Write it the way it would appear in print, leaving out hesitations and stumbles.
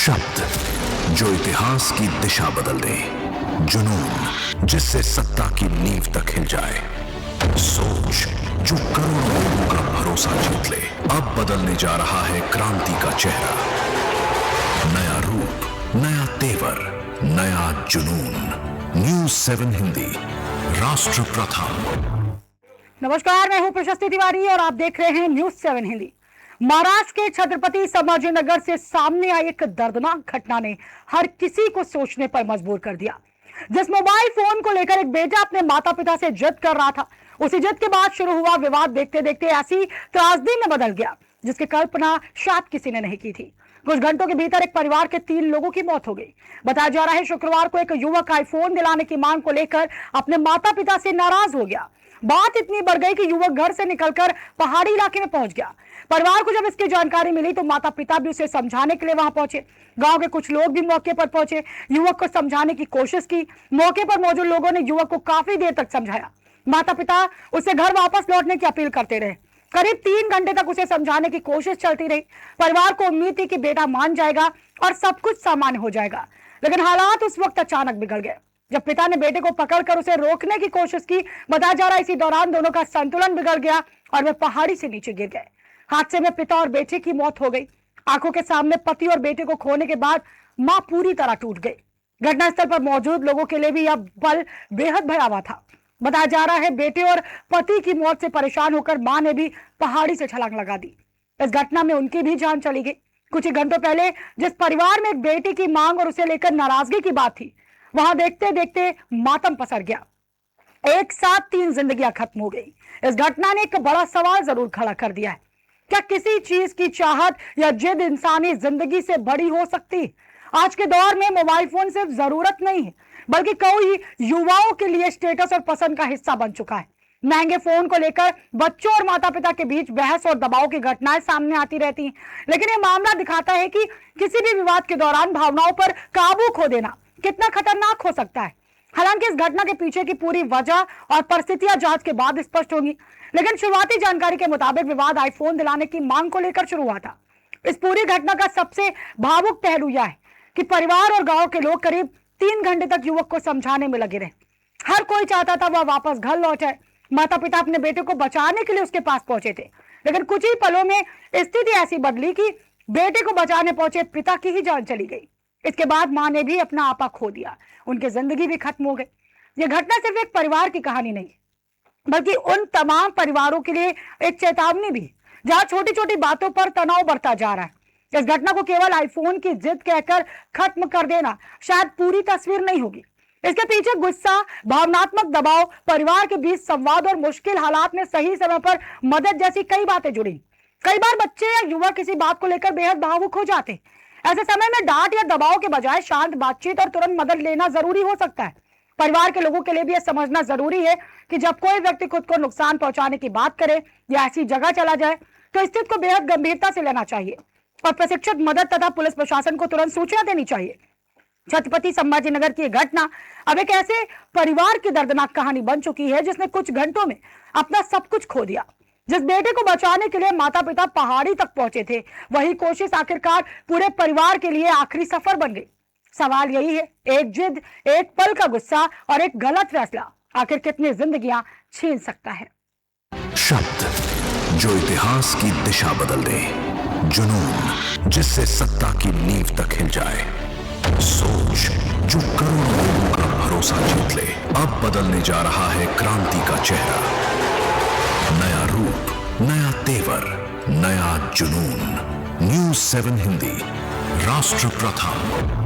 शब्द जो इतिहास की दिशा बदल दे, जुनून जिससे सत्ता की नींव तक हिल जाए, सोच जो करोड़ों लोगों का भरोसा जीत ले। अब बदलने जा रहा है क्रांति का चेहरा, नया रूप, नया तेवर, नया जुनून। न्यूज़ 7 हिंदी, राष्ट्र प्रथम। नमस्कार, मैं हूं प्रशस्ति तिवारी और आप देख रहे हैं न्यूज़ 7 हिंदी। महाराष्ट्र के छत्रपति संभाजीनगर से सामने आई एक दर्दनाक घटना ने हर किसी को सोचने पर मजबूर कर दिया। जिस मोबाइल फोन को लेकर एक बेटा अपने माता पिता से जिद कर रहा था, उसी जिद के बाद शुरू हुआ विवाद देखते देखते ऐसी त्रासदी में बदल गया जिसकी कल्पना शायद किसी ने नहीं की थी। कुछ घंटों के भीतर एक परिवार के 3 लोगों की मौत हो गई। बताया जा रहा है शुक्रवार को एक युवक आईफोन दिलाने की मांग को लेकर अपने माता पिता से नाराज हो गया। बात इतनी बढ़ गई कि युवक घर से निकलकर पहाड़ी इलाके में पहुंच गया। परिवार को जब इसकी जानकारी मिली तो माता पिता भी उसे समझाने के लिए वहां पहुंचे। गांव के कुछ लोग भी मौके पर पहुंचे, युवक को समझाने की कोशिश की। मौके पर मौजूद लोगों ने युवक को काफी देर तक समझाया। माता पिता उसे घर वापस लौटने की अपील करते रहे। करीब 3 घंटे तक उसे समझाने की कोशिश चलती रही। परिवार को उम्मीद थी कि बेटा मान जाएगा और सब कुछ सामान्य हो जाएगा, लेकिन हालात उस वक्त अचानक बिगड़ गए जब पिता ने बेटे को पकड़कर उसे रोकने की कोशिश की। बताया जा रहा है इसी दौरान दोनों का संतुलन बिगड़ गया और वे पहाड़ी से नीचे गिर गए। हादसे में पिता और बेटे की मौत हो गई। आंखों के सामने पति और बेटे को खोने के बाद मां पूरी तरह टूट गई। घटनास्थल पर मौजूद लोगों के लिए भी यह पल बेहद भयावह था। बताया जा रहा है बेटे और पति की मौत से परेशान होकर मां ने भी पहाड़ी से छलांग लगा दी। इस घटना में उनकी भी जान चली गई। कुछ ही घंटों पहले जिस परिवार में एक बेटी की मांग और उसे लेकर नाराजगी की बात थी, वहां देखते देखते मातम पसर गया। एक साथ 3 जिंदगियां खत्म हो गई। इस घटना ने एक बड़ा सवाल जरूर खड़ा कर दिया है, क्या किसी चीज की चाहत या जिद इंसानी जिंदगी से बड़ी हो सकती? आज के दौर में मोबाइल फोन सिर्फ जरूरत नहीं है, बल्कि कई युवाओं के लिए स्टेटस और पसंद का हिस्सा बन चुका है। महंगे फोन को लेकर बच्चों और माता पिता के बीच बहस और दबाव की घटनाएं सामने आती रहती हैं, लेकिन यह मामला दिखाता है कि किसी भी विवाद के दौरान भावनाओं पर काबू खो देना कितना खतरनाक हो सकता है। हालांकि इस घटना के पीछे की पूरी वजह और परिस्थितियां जांच के बाद स्पष्ट होंगी, लेकिन शुरुआती जानकारी के मुताबिक विवाद आईफोन दिलाने की मांग को लेकर शुरू हुआ था। इस पूरी घटना का सबसे भावुक पहलू यह है कि परिवार और गांव के लोग करीब 3 घंटे तक युवक को समझाने में लगे रहे। हर कोई चाहता था वह वापस घर लौट आए। माता पिता अपने बेटे को बचाने के लिए उसके पास पहुंचे थे, लेकिन कुछ ही पलों में स्थिति ऐसी बदली कि बेटे को बचाने पहुंचे पिता की ही जान चली गई। इसके बाद मां ने भी अपना आपा खो दिया, उनकी जिंदगी भी खत्म हो गई। यह घटना सिर्फ एक परिवार की कहानी नहीं, बल्कि उन तमाम परिवारों के लिए एक चेतावनी भी, जहां छोटी छोटी बातों पर तनाव बढ़ता जा रहा है। इस घटना को केवल आईफोन की जिद कहकर खत्म कर देना शायद पूरी तस्वीर नहीं होगी। इसके पीछे गुस्सा, भावनात्मक दबाव, परिवार के बीच संवाद और मुश्किल हालात में सही समय पर मदद जैसी कई बातें जुड़ी। कई बार बच्चे या युवा किसी बात को लेकर बेहद भावुक हो जाते। ऐसे समय में डांट या दबाव के बजाय शांत बातचीत और तुरंत मदद लेना जरूरी हो सकता है। परिवार के लोगों के लिए भी यह समझना जरूरी है कि जब कोई व्यक्ति खुद को नुकसान पहुंचाने की बात करे या ऐसी जगह चला जाए तो स्थिति को बेहद गंभीरता से लेना चाहिए और प्रशिक्षित मदद तथा पुलिस प्रशासन को तुरंत सूचना देनी चाहिए। छत्रपति संभाजीनगर की घटना अब एक ऐसे परिवार की दर्दनाक कहानी बन चुकी है जिसने कुछ घंटों में अपना सब कुछ खो दिया। जिस बेटे को बचाने के लिए माता पिता पहाड़ी तक पहुंचे थे, वही कोशिश आखिरकार पूरे परिवार के लिए आखिरी सफर बन गई। सवाल यही है, एक जिद, एक पल का गुस्सा और एक गलत फैसला आखिर कितनी जिंदगियां छीन सकता है? शब्द जो इतिहास की दिशा बदल दे, जुनून जिससे सत्ता की नींव तक हिल जाए, सोच जो करोड़ों लोगों का भरोसा जीत ले। अब बदलने जा रहा है क्रांति का चेहरा, नया रूप, नया तेवर, नया जुनून। न्यूज़ 7 हिंदी, राष्ट्र प्रथम।